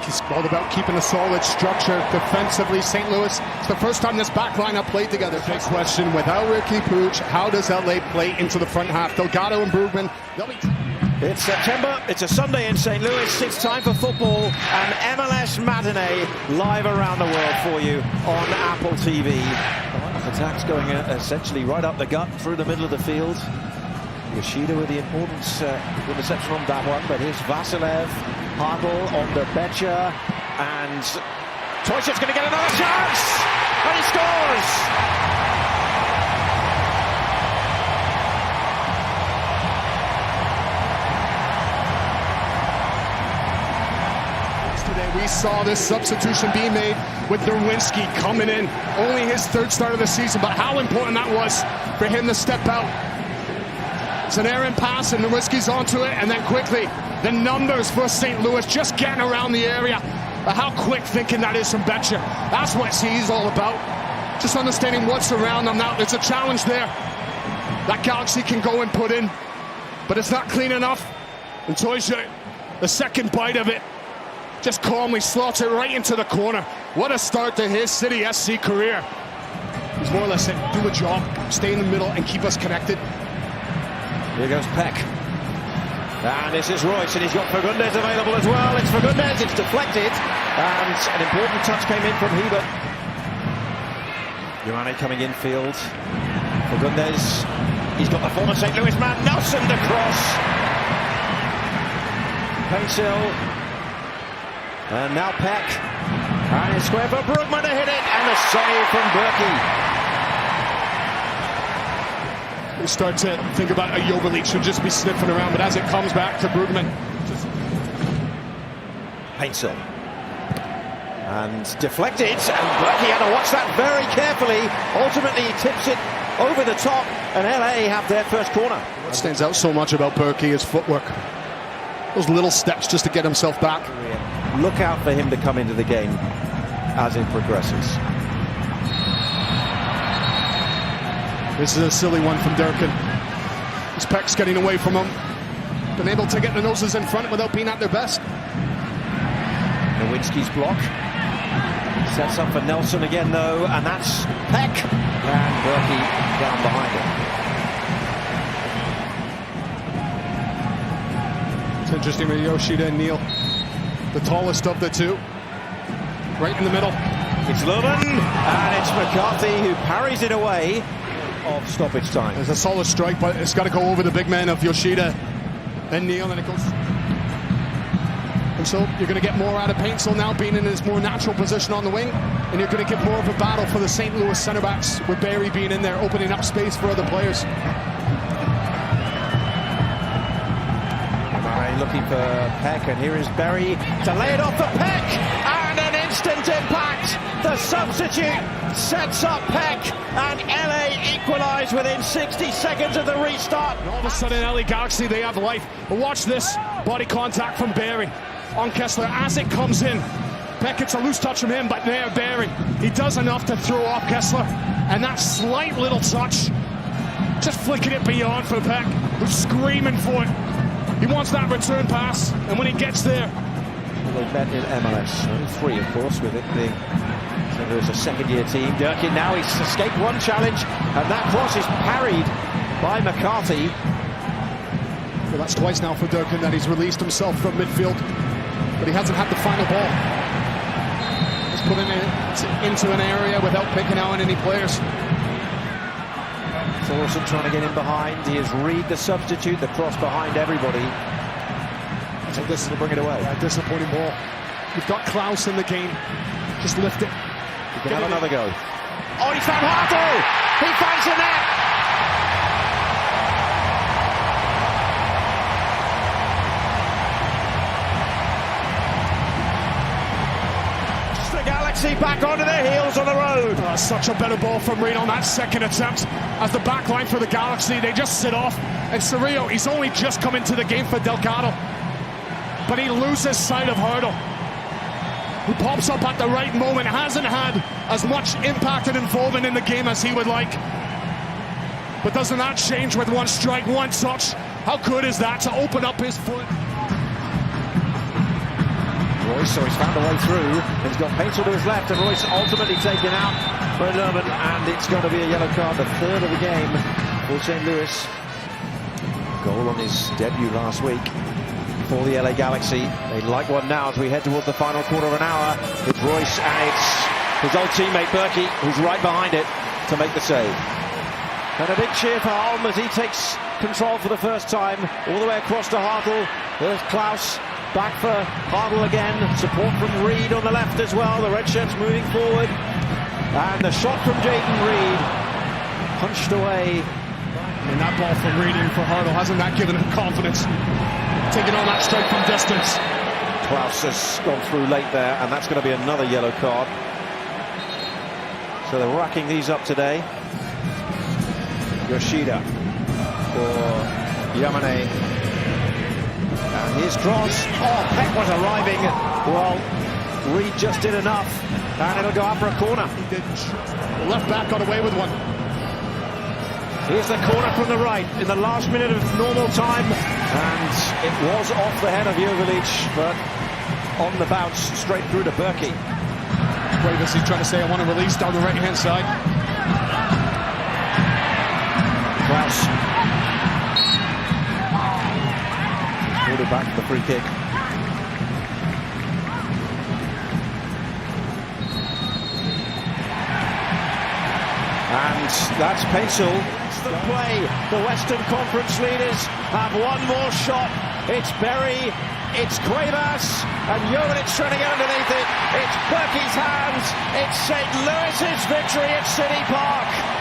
It's all about keeping a solid structure defensively. St. Louis, it's the first time this back line have played together. Big question, without Ricky Pooch, how does LA play into the front half? Delgado and Brugman, they'll be... It's September, it's a Sunday in St. Louis, it's time for football and MLS Matinee live around the world for you on Apple TV. Attacks going essentially right up the gut through the middle of the field. Yoshida with the important reception on that one, but here's Vasilev, Hartl on the Becher, and Toysev's going to get another chance, and he scores! We saw this substitution being made with Derwinski coming in. Only his third start of the season, but how important that was for him to step out. It's an errant pass, and Derwinski's onto it, and then quickly, the numbers for St. Louis just getting around the area. But how quick thinking that is from Becher. That's what he's all about. Just understanding what's around them now. There's a challenge there that Galaxy can go and put in, but it's not clean enough. And Toysha, the second bite of it, just calmly slots it right into the corner. What a start to his City SC career. He's more or less said, do a job, stay in the middle and keep us connected. Here goes Peck. And this is Royce, and he's got Fagundes available as well. It's Fagundes, it's deflected. And an important touch came in from Hebert. Ioane coming in field. Fagundes, he's got the former St. Louis man, Nelson, the cross. Paintsill. And now Peck, and it's square for Brugman to hit it, and a save from Berkey. We start to think about a Joveljic should just be sniffing around, but as it comes back to Brugman. Paintsill. And deflected, and Berkey had to watch that very carefully. Ultimately, he tips it over the top, and LA have their first corner. What stands out so much about Berkey is footwork. Those little steps just to get himself back. Look out for him to come into the game as it progresses. This is a silly one from Durkin. His Peck's getting away from him. Been able to get the noses in front without being at their best. Nowinski's block. Sets up for Nelson again though, and that's Peck. And Berkey down behind him. It's interesting with Yoshida and Neal. The tallest of the two, right in the middle. It's Leuven, and it's McCarthy who parries it away of stoppage time. There's a solid strike, but it's got to go over the big men of Yoshida and Neal, and it goes. And so you're going to get more out of Paintsill now, being in his more natural position on the wing, and you're going to get more of a battle for the St. Louis center backs with Barry being in there, opening up space for other players. Looking for Peck, and here is Barry to lay it off for Peck, and an instant impact. The substitute sets up Peck, and LA equalise within 60 seconds of the restart. And all of a sudden, LA Galaxy, they have life. But watch this body contact from Barry on Kessler as it comes in. Peck gets a loose touch from him, but there, Barry, he does enough to throw off Kessler, and that slight little touch, just flicking it beyond for Peck, who's screaming for it. He wants that return pass, and when he gets there... Well, they've met in MLS, only 3 of course, with it being St. Louis a second-year team. Durkin now, he's escaped one challenge, and that cross is parried by McCarthy. Well, that's twice now for Durkin that he's released himself from midfield, but he hasn't had the final ball. Just put him into an area without picking out any players. Thorson trying to get in behind. He has Reed, the substitute, the cross behind everybody. I think this will bring it away. A disappointing ball. You've got Klaus in the game. Just lift it. You can have another go. Oh, he's found Hartl! He finds the net! Galaxy back onto their heels on the road. Such a better ball from Reed on that second attempt. As the back line for the Galaxy, they just sit off. And Cerrillo, he's only just come into the game for Delgado, but he loses sight of Hartl, who pops up at the right moment. Hasn't had as much impact and involvement in the game as he would like. But doesn't that change with one strike, one touch? How good is that to open up his foot? Royce, so he's found a way through. He's got Painter to his left, and Royce ultimately taken out for Lerman, and it's going to be a yellow card, the third of the game for St. Louis. Goal on his debut last week for the LA Galaxy. They'd like one now as we head towards the final quarter of an hour. It's Royce, and it's his old teammate Berkey, who's right behind it to make the save. And a big cheer for Holm as he takes control for the first time, all the way across to Hartl. There's Klaus, back for Hartl again. Support from Reed on the left as well. The red shirts moving forward. And the shot from Jaden Reed, punched away. And that ball from Reed in for Hartl, hasn't that given him confidence? Taking on that strike from distance. Klaus has gone through late there, and that's going to be another yellow card. So they're racking these up today. Yoshida for Yamane. And here's cross. Oh, Peck was arriving. Well, Reed just did enough. And it'll go out for a corner. He did. The left back got away with one. Here's the corner from the right in the last minute of normal time. And it was off the head of Jovilic, but on the bounce, straight through to Berkey. Cuevas, he's trying to say, I want to release down the right-hand side. Klaus. Ordered back for the free kick. And that's Pencil. It's the play. The Western Conference leaders have one more shot. It's Berry. It's Cuevas. And Jovilic trying to get underneath it. It's Berkey's hands. It's St. Louis's victory at City Park.